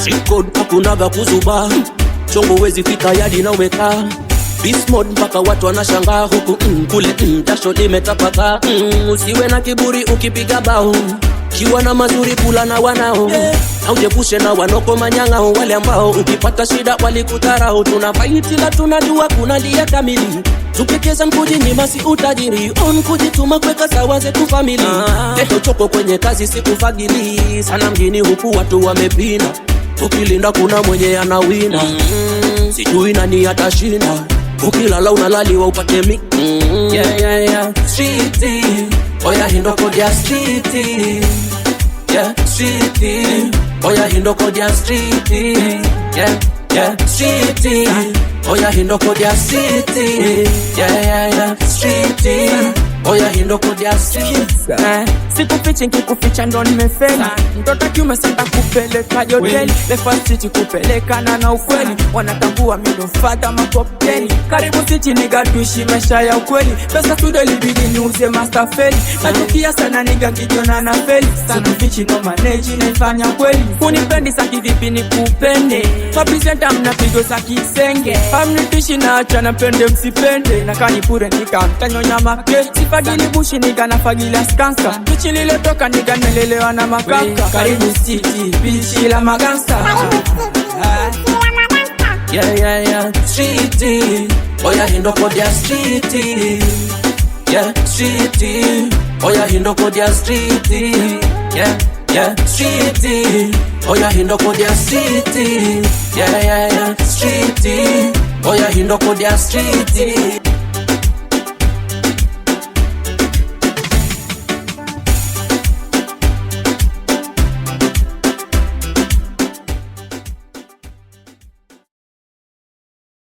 Street code hakunaga kuzuba, chongo wezi fika yadi na umekaa. Beast mode mpaka watu wanashangaa huku kule jasho limetapaka. Usiwe na kiburi ukipiga bao, kiwa na mazuri kula na wanao. Haujepushe na wanoko manyangao, wale ambao ukipata shida walikutarao. Tunafight ila tunajua kuna lia kamili, tukekeza mkuji nyima si utajiri. On kujituma kweka sawa zetu family. Leto choko kwenye kazi sikufagili, sana mjini huku watu wamepina. Ukilinda kuna mwenye anawina, sijui nani atashinda. Ukilala unalaliwa upate mi. Streety, oya hindo kodi ya streety. Streety, oya hindo kodi ya streety. Streety, oya hindo kodi ya streety. Streety, oya hindo kodi ya streety. Sikufichi nkikuficha ndo nimefeli. Mtoto kiume sasa kupeleka joteli, lefa city kupeleka na ukweli. Wanatambua middle father ma top 10. Karibu city niga tuishi maisha ya ukweli. Pesa studio libidi niuze master feli. Natukia sana niga kijona na feli. Sikufichi no manage naifanya kweli. Unipendi saki vipi nikupende, representa mnapigo saki senge. Amnitishi na acha napende msipende. Nakanipure nika mtanyonya make. Sifagili bushi niga nafagilia skanka. Chilile toka niga nelelewa na makaka. Karibu city, bichi la magangsta. Streety, oya hindo kodi ya streety. Streety, oya hindo kodi ya streety. Streety, oya hindo kodi ya streety. Streety, oya hindo kodi ya streety.